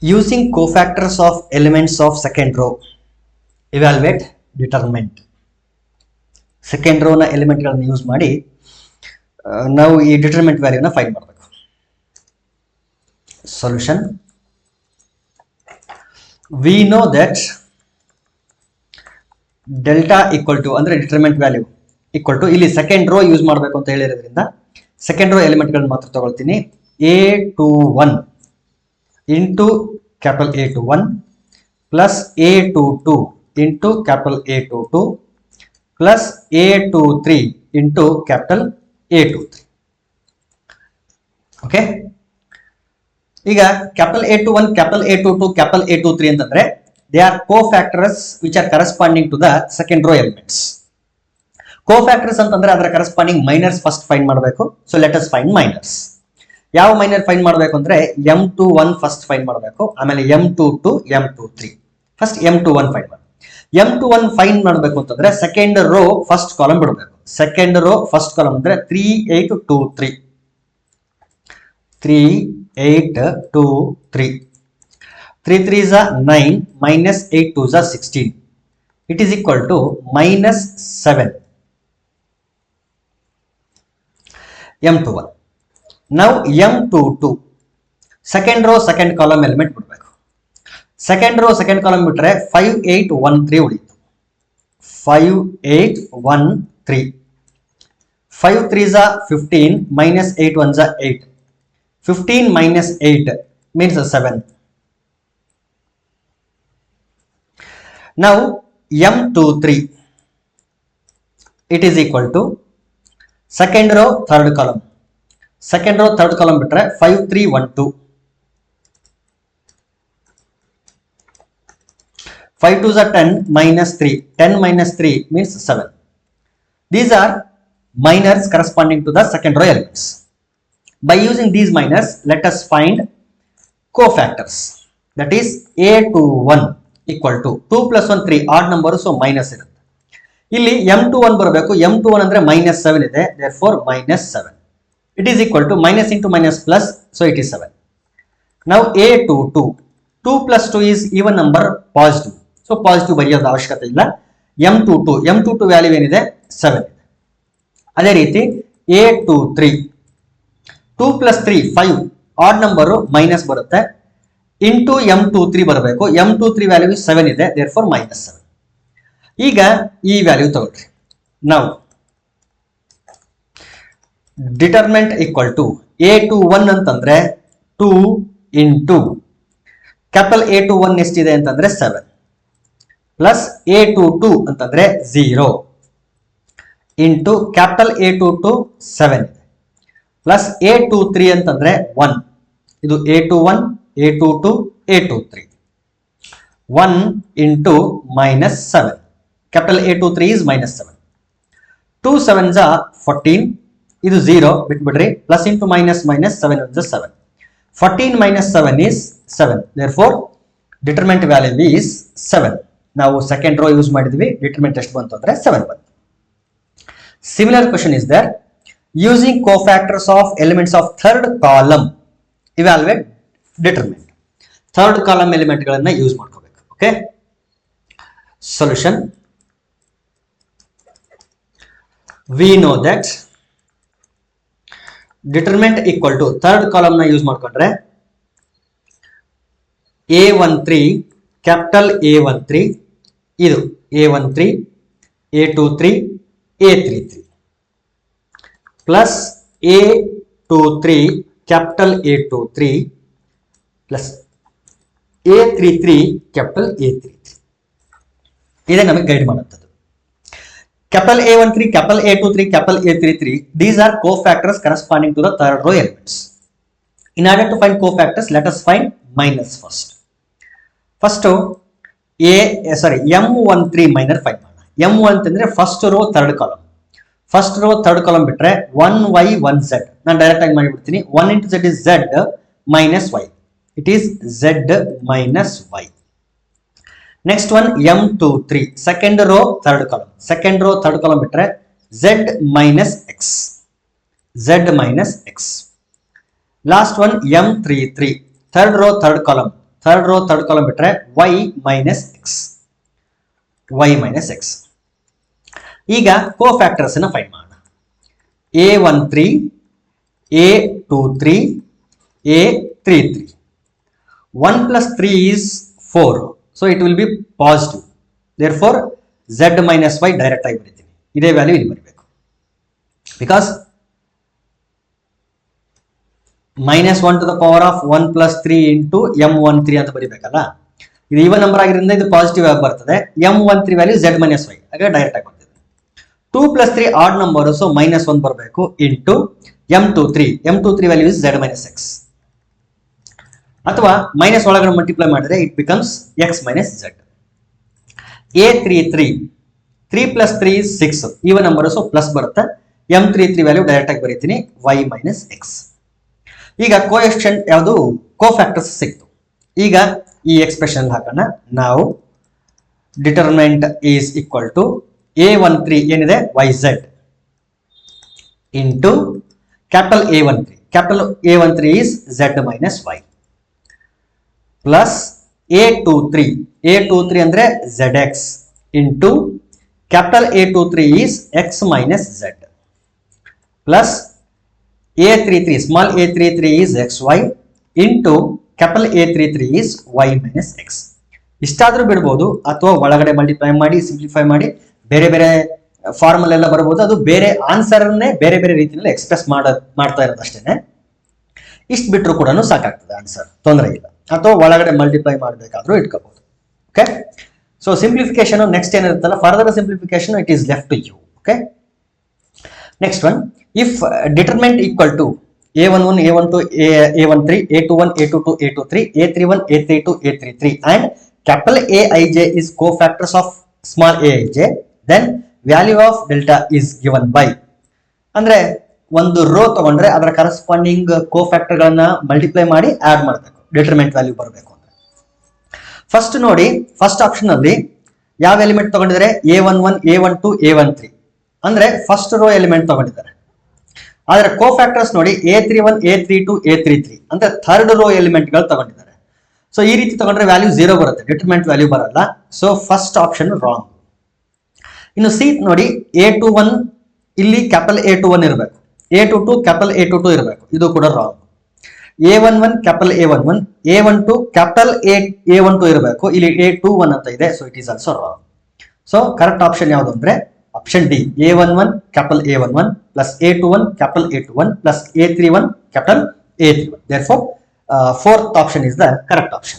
Using cofactors of elements of second row, evaluate determinant. Second row na element ಗಳನ್ನು use ಮಾಡಿ ನಾವು ಈ determinant ವ್ಯಾಲ್ಯೂನ find ಮಾಡಬೇಕು. Solution: we know that delta equal to ಅಂದ್ರೆ determinant value equal to ಇಲ್ಲಿ second row use ಮಾಡಬೇಕು ಅಂತ ಹೇಳಿರೋದ್ರಿಂದ second row element ಗಳನ್ನು ಮಾತ್ರ ತಗೊಳ್ತೀನಿ. A21 into capital A21 plus A22 into capital A22 plus A23 into capital A23. Okay, ಈಗ capital A21 capital A22 capital A23 ಅಂತಂದ್ರೆ they are cofactors which are corresponding to the second row elements. Cofactors ಅಂತಂದ್ರೆ ಅದರ corresponding minors first find ಮಾಡಬೇಕು. So let us find minors. ಯಾವ minor find ಮಾಡಬೇಕು ಅಂದ್ರೆ M21 first find ಮಾಡಬೇಕು, ಆಮೇಲೆ M22 M23. First M21 find ಮಾಡಿ. M21 find ಮಾಡಬೇಕು ಅಂತಂದ್ರೆ ಸೆಕೆಂಡ್ ರೋ ಫಸ್ಟ್ ಕಾಲಮ್ ಬಿಡಬೇಕು. ಸೆಕೆಂಡ್ ರೋ ಫಸ್ಟ್ ಕಾಲಮ್ ಅಂದ್ರೆ 3823 3823 3 3s are 9 minus 8 2s are 16. It is equal to minus 7. M21. Now M22 second row second column element ಬಿಡಬೇಕು. Second row second column ಬಿಟ್ರೆ 5813 ಉಳಿಯಿತು. 5813 5 3s are 15 minus 8 1s are 8. 15 minus 8 means 7. Now M23 it is equal to second row third column. Second row third column bitre 5312. 5 2s are 10 minus 3. 10 minus 3 means 7. These are minors corresponding to the second row elements. By using these minors, let us find cofactors. That is A21 equal to 2 plus 1 3 odd number, so minus irutte. ಇಲ್ಲಿ M21 ಬರಬೇಕು. M21 ಅಂದ್ರೆ minus 7 ಇದೆ, therefore minus 7. It is equal to minus into minus plus, so it is 7. Now A22 2 plus 2 is even number, positive, so positive ಬರೆಯೋದು ಅವಶ್ಯಕತೆ ಇಲ್ಲ. M22 value ಏನಿದೆ 7 ಇದೆ. ಅದೇ ರೀತಿ A23 2 plus 3 5 odd number minus ಬರುತ್ತೆ, ಇಂಟು M23 ಬರಬೇಕು. M23 value 7 ಇದೆ, therefore minus 7. ಈಗ ಈ ವ್ಯಾಲ್ಯೂ ತಗೊಳ್ರಿ. ನಾವು ಡಿಟರ್ಮಿನೆಂಟ್ ಈಕ್ವಲ್ ಟು A21 ಅಂತಂದ್ರೆ 2 ಇಂಟು ಕ್ಯಾಪಿಟಲ್ A21 ಎಷ್ಟಿದೆ ಅಂತಂದ್ರೆ 7 ಪ್ಲಸ್ A22 ಅಂತಂದ್ರೆ 0 ಇಂಟು ಕ್ಯಾಪಿಟಲ್ A22 7 ಇದೆ ಪ್ಲಸ್ A23 ಅಂತಂದ್ರೆ 1. ಇದು A21 A22 A23 1 into minus 7. Capital A23 is minus 7. 2 7s are 14. ಇದು 0 ಬಿಟ್ಬಿಡ್ರಿ. Plus into minus minus 7 1s are 7. 14 minus 7 is 7. Therefore determinant value is 7. ನಾವು second row use ಮಾಡಿದ್ವಿ, determinant ಎಷ್ಟು ಬಂತು ಅಂದ್ರೆ 7 ಬಂತು. Similar question is there. Using cofactors of elements of third column, evaluate determinant. Third column ಎಲಿಮೆಂಟ್ ಗಳನ್ನ use ಮಾಡ್ಕೋಬೇಕು. Okay, solution: we know that determinant equal to third column ನ ಯೂಸ್ ಮಾಡ್ಕೊಂಡ್ರೆ A13 capital A13 ಇದು A13 A23 A33 plus A23 capital A23 plus A33 capital A33 ಇದೆ ನಮಗೆ guide ಮಾಡುತ್ತದೆ. Capital A13, capital A23, capital A33, these are cofactors corresponding to the third row elements. In order to find cofactors, let us find minors first. First, M13 minor find ಮಾಡೋಣ. M1 ಅಂದ್ರೆ first row third column. First row third column ಬಿಟ್ರೆ 1y 1z. ನಾನು direct ಆಗಿ ಮಾಡಿಬಿಡ್ತೀನಿ. 1 into z is z minus y. It is z minus y. Next one M23 second row third column. Second row third column bitre z minus x. Z minus x. Last one M33 third row third column. Third row third column ಬಿಟ್ರೆ y minus X, y minus X. ಈಗ cofactors ನ find ಮಾಡೋಣ. A13, A23, A33. 1 plus 3 is 4, so it will be positive. Therefore z minus y direct ಆಗಿ ಬರೀತೀನಿ. ಇದೇ value ಇಲ್ಲಿ ಬರೀಬೇಕು. Because -1 to the power of 1 plus 3 into m13 ಅಂತ ಬರೀಬೇಕಲ್ಲ. ಇದು ಈವನ್ ನಂಬರ್ ಆಗಿರೋದ್ರಿಂದ ಇದು ಪಾಸಿಟಿವ್ ಆಗಿ ಬರ್ತದೆ. m13 value z minus y ಹಾಗೆ ಡೈರೆಕ್ಟ್ ಆಗಿ ಬರ್ತಿದೆ. 2 plus 3 ಆಡ್ ನಂಬರ್, ಸೊ -1 ಬರಬೇಕು into m23 value is z minus x. ಅಥವಾ ಮೈನಸ್ ಒಳಗಡೆ ಮಲ್ಟಿಪ್ಲೈ ಮಾಡಿದ್ರೆ it becomes x minus z. A33 3 plus 3 is 6, even number, so plus ಬರುತ್ತೆ. m33 value direct ಆಗಿ ಬರೀತೀನಿ y minus x. ಈಗ coefficient ಯಾವುದು, cofactors ಸಿಕ್ತು. ಈಗ ಈ ಎಕ್ಸ್ಪ್ರೆಷನ್ ಹಾಕೋಣ. ನಾವು determinant is equal to A13 ಏನಿದೆ yz into capital A13 is z minus y plus A23 ಅಂದ್ರೆ zx into capital A23 is x minus z plus A33 small a33 is xy into capital A33 is y minus x. ಇಷ್ಟಾದ್ರೂ ಬಿಡ್ಬೋದು, ಅಥವಾ ಒಳಗಡೆ multiply ಮಾಡಿ simplify ಮಾಡಿ ಬೇರೆ ಬೇರೆ formal ಎಲ್ಲ ಬರ್ಬೋದು. ಅದು ಬೇರೆ ಆನ್ಸರ್ನೇ ಬೇರೆ ಬೇರೆ ರೀತಿಯಲ್ಲಿ ಎಕ್ಸ್ಪ್ರೆಸ್ ಮಾಡ್ತಾ ಇರೋದು ಅಷ್ಟೇನೆ. ಇಷ್ಟು ಬಿಟ್ಟರು ಕೂಡ ಸಾಕಾಗ್ತದೆ ಆನ್ಸರ್, ತೊಂದರೆ ಇಲ್ಲ. ಅಥವಾ ಒಳಗಡೆ ಮಲ್ಟಿಪ್ಲೈ ಮಾಡಬೇಕಾದ್ರೂ ಇಟ್ಕೋಬಹುದು. ಓಕೆ, ಸೊ ಸಿಂಪ್ಲಿಫಿಕೇಶನ್ ನೆಕ್ಸ್ಟ್ ಏನಿರುತ್ತಲ್ಲ, further simplification it is left to you. Okay, next one, if determinant equal to A11, A12, A13, A21, A22, A23, A31, A32, A33 and capital Aij is cofactors of small aij, then value of delta is given by. ಅಂದ್ರೆ ಒಂದು rho ತಗೊಂಡ್ರೆ ಅದರ corresponding cofactor ಗಳನ್ನ multiply ಮಾಡಿ add ಮಾಡಬೇಕು, determinant value ಬರಬೇಕು ಅಂದ್ರೆ. First ನೋಡಿ, ಫಸ್ಟ್ ಆಪ್ಷನ್ ಅಲ್ಲಿ ಯಾವ ಎಲಿಮೆಂಟ್ ತಗೊಂಡಿದ್ದಾರೆ, A11, A12, A13 ಅಂದ್ರೆ ಫಸ್ಟ್ ರೋ ಎಲಿಮೆಂಟ್ ತಗೊಂಡಿದ್ದಾರೆ. ಆದ್ರೆ ಕೋಫ್ಯಾಕ್ಟರ್ಸ್ ನೋಡಿ A31, A32, A33 ಅಂದ್ರೆ ಥರ್ಡ್ ರೋ ಎಲಿಮೆಂಟ್ ಗಳು ತಗೊಂಡಿದ್ದಾರೆ. ಸೊ ಈ ರೀತಿ ತಗೊಂಡ್ರೆ ವ್ಯಾಲ್ಯೂ 0 ಬರುತ್ತೆ, ಡಿಟರ್ಮಿನೆಂಟ್ ವ್ಯಾಲ್ಯೂ ಬರಲ್ಲ. So first option wrong. ಇನ್ನು ಸಿ ನೋಡಿ, A21 ಇಲ್ಲಿ ಕ್ಯಾಪಿಟಲ್ A21 ಇರಬೇಕು, A22 ಕ್ಯಾಪಿಟಲ್ A22 ಇರಬೇಕು, ಇದು ಕೂಡ wrong. A11 capital A11, A12 capital A12 ಇರಬೇಕು, ಇಲ್ಲಿ A21 ಅಂತ ಇದೆ. So it is also wrong. So correct option ಯಾವುದು ಅಂದ್ರೆ option D, A11 capital A11 plus A21 capital A21 plus A31 capital A31. Therefore, fourth option is the correct option.